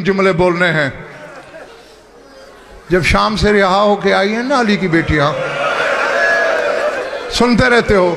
जुमले बोलने हैं। जब शाम से रिहा होके आई है ना अली की बेटियां, सुनते रहते हो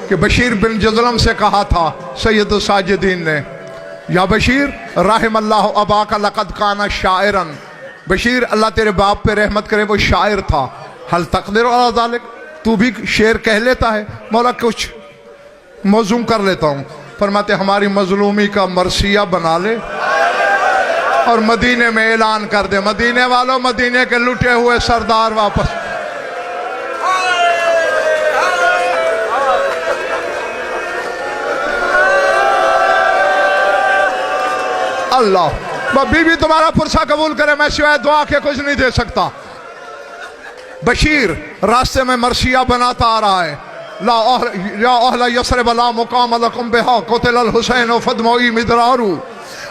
कि बशीर बिन जज़लम से कहा था सैयद साजिदीन ने, या बशीर रहमल्लाह अबाका लक़द काना शायरन, बशीर अल्लाह तेरे बाप पे रहमत करे वो शायर था। हल तक़दिर अला ज़ालिक, तू भी शेर कह लेता है? मौला कुछ मौजूम कर लेता हूँ। फरमाते हमारी मजलूमी का मरसिया बना ले और मदीने में ऐलान कर दे, मदीने वालों मदीने के लुटे हुए सरदार वापस। अल्लाह बीबी तुम्हारा पुरसा कबूल करे, मैं सिवाय दुआ के कुछ नहीं दे सकता। बशीर रास्ते में मरसिया बनाता आ रहा है, या अहला यसरब ला मुकाम लकुम बिहा क़ुतिल अल हुसैन फदमई मिदरारू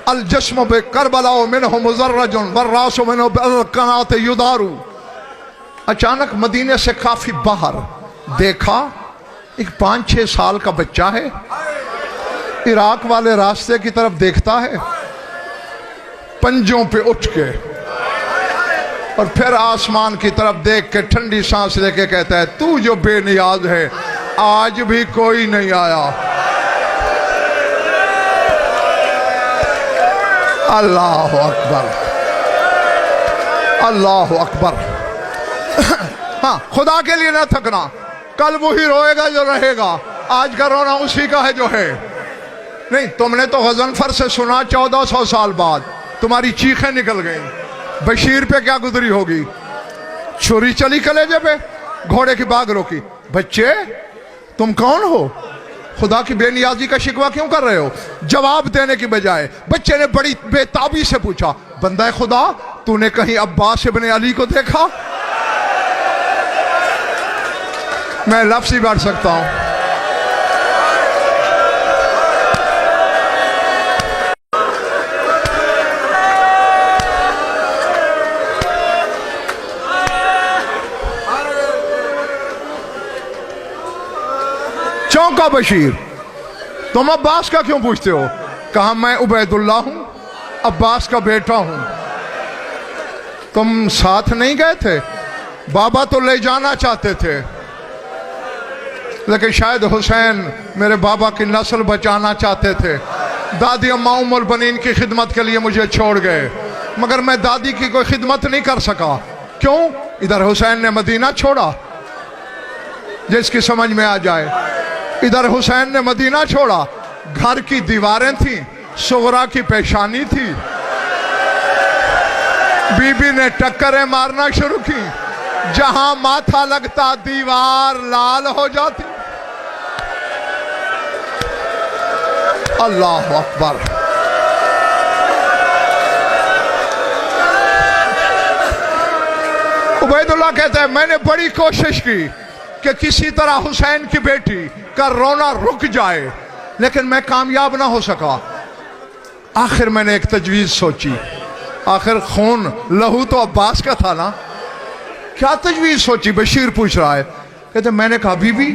अल जस्म बे करबला मिनहु मुज़र्रजुन वर्रासु मिनहु बिल क़नात युदारू। अचानक मदीने से काफी बाहर देखा एक 5-6 साल का बच्चा है, इराक वाले रास्ते की तरफ देखता है, पंजों पे उठ के और फिर आसमान की तरफ देख के ठंडी सांस लेके कहता है तू जो बेनियाज है आज भी कोई नहीं आया। अल्लाह अकबर, अल्लाह अकबर। हाँ, खुदा के लिए ना थकना, कल वही रोएगा जो रहेगा, आज का रोना उसी का है जो है। नहीं, तुमने तो गजनफर से सुना 1400 साल बाद तुम्हारी चीखें निकल गई। बशीर पे क्या गुजरी होगी? छुरी चली कलेजे पे, घोड़े की बाग रोकी। बच्चे तुम कौन हो? खुदा की बेनियाजी का शिकवा क्यों कर रहे हो? जवाब देने की बजाय बच्चे ने बड़ी बेताबी से पूछा, बंदा खुदा तूने कहीं अब्बास इब्ने अली को देखा? मैं लफ्ज़ ही बांट सकता हूं। चौंका बशीर, तुम अब्बास का क्यों पूछते हो? कहा मैं उबैदुल्ला हूं, अब्बास का बेटा हूं। तुम साथ नहीं गए थे? बाबा तो ले जाना चाहते थे, लेकिन शायद हुसैन मेरे बाबा की नस्ल बचाना चाहते थे। दादी अम्मा उम्मुल बनीन की खिदमत के लिए मुझे छोड़ गए, मगर मैं दादी की कोई खिदमत नहीं कर सका। क्यों? इधर हुसैन ने मदीना छोड़ा, जिसकी समझ में आ जाए। इधर हुसैन ने मदीना छोड़ा, घर की दीवारें थी, सुगरा की पेशानी थी, बीबी ने टक्करें मारना शुरू की, जहां माथा लगता दीवार लाल हो जाती। अल्लाह अकबर। उबैदुल्लाह कहते हैं मैंने बड़ी कोशिश की कि किसी तरह हुसैन की बेटी का रोना रुक जाए, लेकिन मैं कामयाब ना हो सका। आखिर मैंने एक तजवीज सोची, आखिर खून लहू तो अब्बास का था ना। क्या तजवीज सोची? बशीर पूछ रहा है। कहते मैंने कहा बीबी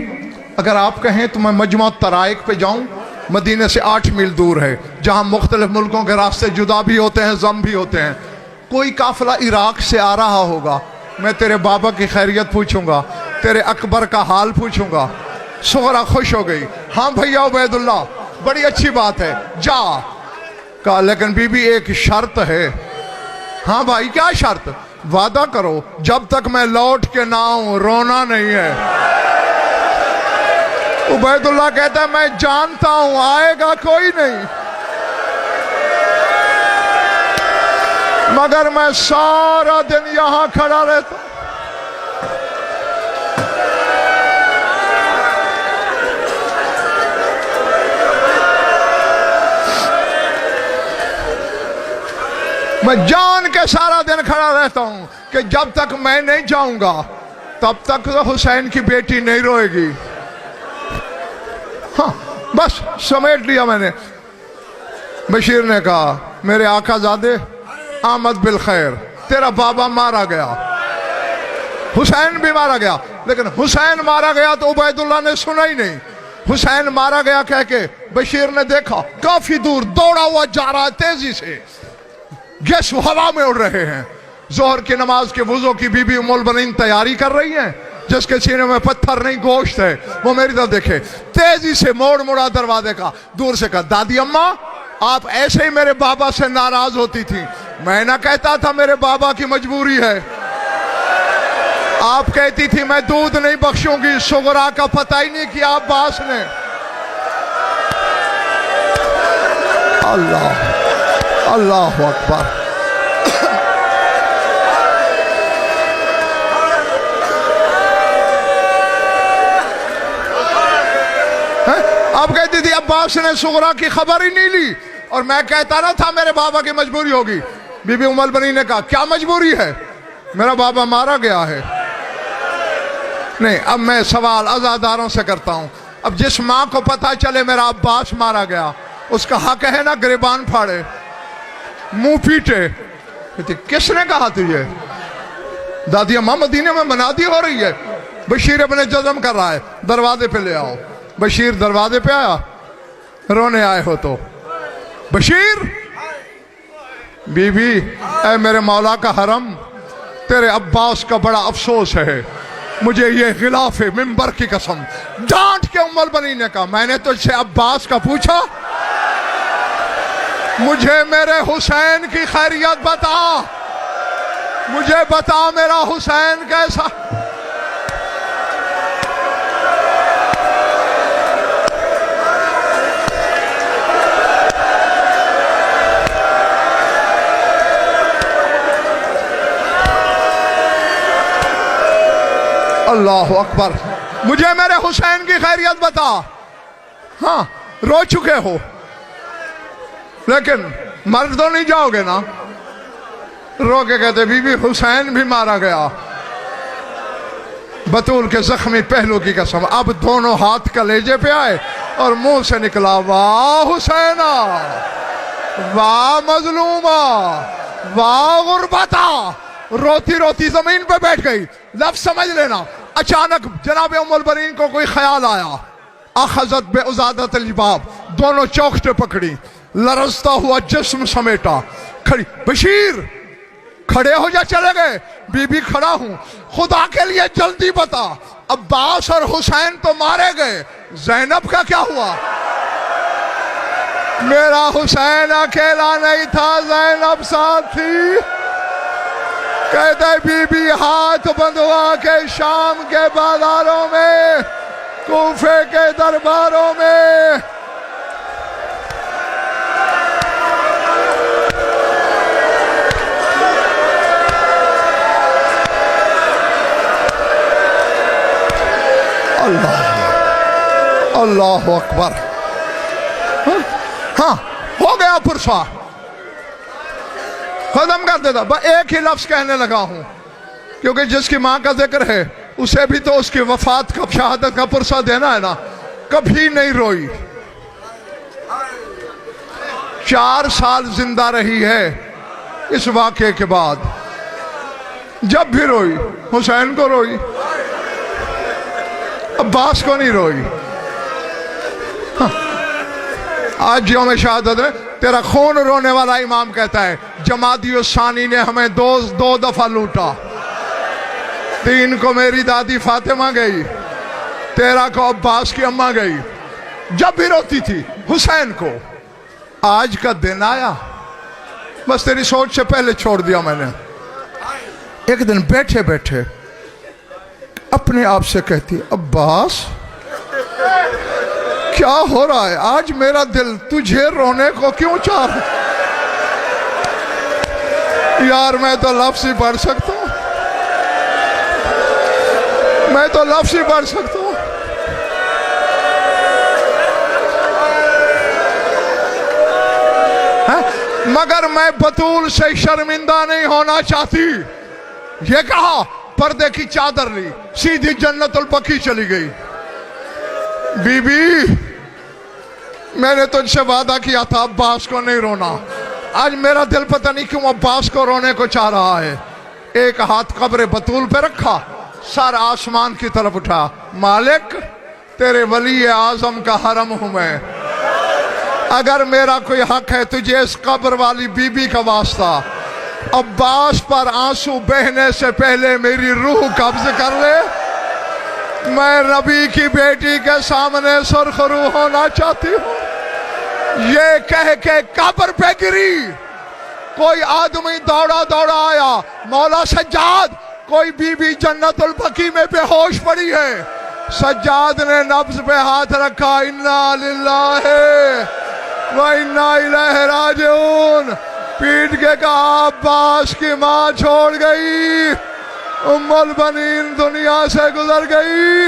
अगर आप कहें तो मैं मजमा तराइक पे जाऊं, मदीने से 8 मील दूर है, जहां मुख्तलिफ मुल्कों के रास्ते जुदा भी होते हैं, जम भी होते हैं। कोई काफिला इराक से आ रहा होगा, मैं तेरे बाबा की खैरियत पूछूंगा, तेरे अकबर का हाल पूछूंगा। सुगरा खुश हो गई, हाँ भैया उबैदुल्ला बड़ी अच्छी बात है, जा। कहा लेकिन बीबी एक शर्त है। हाँ भाई क्या शर्त? वादा करो जब तक मैं लौट के ना आऊं रोना नहीं है। उबैदुल्ला कहता है मैं जानता हूं आएगा कोई नहीं, मगर मैं सारा दिन यहां खड़ा रहता। मैं जान के सारा दिन खड़ा रहता हूं कि जब तक मैं नहीं जाऊंगा तब तक तो हुसैन की बेटी नहीं रोएगी। हाँ बस समेट लिया मैंने। बशीर ने कहा मेरे आकाज़ादे आमद बिल खैर, तेरा बाबा मारा गया, हुसैन भी मारा गया। लेकिन हुसैन मारा गया तो उबैदुल्ला ने सुना ही नहीं। हुसैन मारा गया कह के बशीर ने देखा काफी दूर दौड़ा हुआ जा रहा है तेजी से, गेस हवा में उड़ रहे हैं। जोहर की नमाज के वुजू की बीबी उम्मुल बनीन तैयारी कर रही हैं, जिसके सीने में पत्थर नहीं गोश्त है, वो मेरी तरफ देखे, तेजी से मोड़ मुड़ा दरवाजे का, दूर से कहा, दादी अम्मा आप ऐसे ही मेरे बाबा से नाराज होती थी। मैं ना कहता था मेरे बाबा की मजबूरी है, आप कहती थी मैं दूध नहीं बख्शूंगी। सुगरा का पता ही नहीं किया अब्बास ने। अल्लाह अल्लाह अकबर। अब कहती थी अब्बास ने सुगरा की खबर ही नहीं ली, और मैं कहता ना था मेरे बाबा की मजबूरी होगी। बीबी उम्मुल बनीन ने कहा क्या मजबूरी है, मेरा बाबा मारा गया है। नहीं, अब मैं सवाल अज़ादारों से करता हूं। अब जिस मां को पता चले मेरा अब्बास मारा गया, उसका हक है ना गिरबान फाड़े, मुंह पीटे। किसने कहा तुझे? दादी अम्मा मदीने में मनादी हो रही है, बशीर अपने जज़म कर रहा है, दरवाजे पे ले आओ। बशीर दरवाजे पे आया, रोने आए हो तो बशीर। बीबी, ऐ मेरे मौला का हरम, तेरे अब्बास का बड़ा अफसोस है, मुझे ये खिलाफ है मिंबर की कसम। डांट के उम्मुल बनीन ने कहा मैंने तुझसे अब्बास का पूछा, मुझे मेरे हुसैन की खैरियत बता, मुझे बता मेरा हुसैन कैसा। अल्लाह अकबर, मुझे मेरे हुसैन की खैरियत बता। हाँ, रो चुके हो लेकिन मर तो नहीं जाओगे ना। रो के कहते बीबी हुसैन भी मारा गया, बतूल के जख्मी पहलू की कसम। अब दोनों हाथ कलेजे पे आए और मुंह से निकला वाह हुसैना, वाह मजलूमा, वाह गुरबता। रोती रोती जमीन पे बैठ गई। लफ्ज समझ लेना, अचानक जनाब उम्मुल बनीन को कोई ख्याल आया। अखज़त बे उज़ादत अल-बाब, दोनों चौखटे पकड़ी, लरजता हुआ जिस्म समेटा, खड़ी। बशीर खड़े हो जा, चले गए। बीबी खड़ा हूं, खुदा के लिए जल्दी बता, अब्बास और हुसैन तो मारे गए, ज़ैनब का क्या हुआ? मेरा हुसैन अकेला नहीं था, ज़ैनब साथ थी। कहते बीबी हाथ बंधवा के शाम के बाजारों में, कूफे के दरबारों में अल्लाह अल्लाह अकबर। हाँ, हो गया पुरसा, खत्म कर देता। बस एक ही लफ्ज कहने लगा हूं, क्योंकि जिसकी मां का जिक्र है उसे भी तो उसकी वफात का, शहादत का पुरसा देना है ना। कभी नहीं रोई, 4 साल जिंदा रही है इस वाक़े के बाद। जब भी रोई हुसैन को रोई, अब्बास को नहीं रोई। हाँ। आज यौम शहादत है, तेरा खून रोने वाला इमाम कहता है जमादी सानी ने हमें दो दफा लूटा। 3 को मेरी दादी फातिमा गई, 13 को अब्बास की अम्मा गई। जब भी रोती थी हुसैन को। आज का दिन आया, बस तेरी सोच से पहले छोड़ दिया मैंने। एक दिन बैठे बैठे अपने आप से कहती अब्बास क्या हो रहा है, आज मेरा दिल तुझे रोने को क्यों चाह रहा? यार मैं तो लफ्ज़ ही पढ़ सकता हूं, मैं तो लफ्ज़ ही पढ़ सकता हूं। मगर मैं बतूल से शर्मिंदा नहीं होना चाहती। ये कहा, पर्दे की चादर ली, सीधी जन्नतुल बकी चली गई। बीबी मैंने तुझसे वादा किया था अब्बास को नहीं रोना। आज मेरा दिल पता नहीं क्यों अब्बास को रोने को चाह रहा है। एक हाथ कब्र बतूल पे रखा, सर आसमान की तरफ उठा। मालिक तेरे वली आजम का हरम हूं मैं, अगर मेरा कोई हक है तुझे इस कब्र वाली बीबी का वास्ता अब्बास पर आंसू बहने से पहले मेरी रूह कब्ज कर ले। मैं नबी की बेटी के सामने सुरखरू होना चाहती हूँ। ये कह के कब्र पे गिरी। कोई आदमी दौड़ा दौड़ा आया, मौला सज्जाद, कोई बीबी जन्नतुल बकी में बेहोश पड़ी है। सज्जाद ने नब्ज पे हाथ रखा, इन्ना लिल्लाहि व इन्ना इलैहि राजिऊन। पीट के कहा, अब्बास की माँ छोड़ गई, उम्मुल बनीन दुनिया से गुजर गई।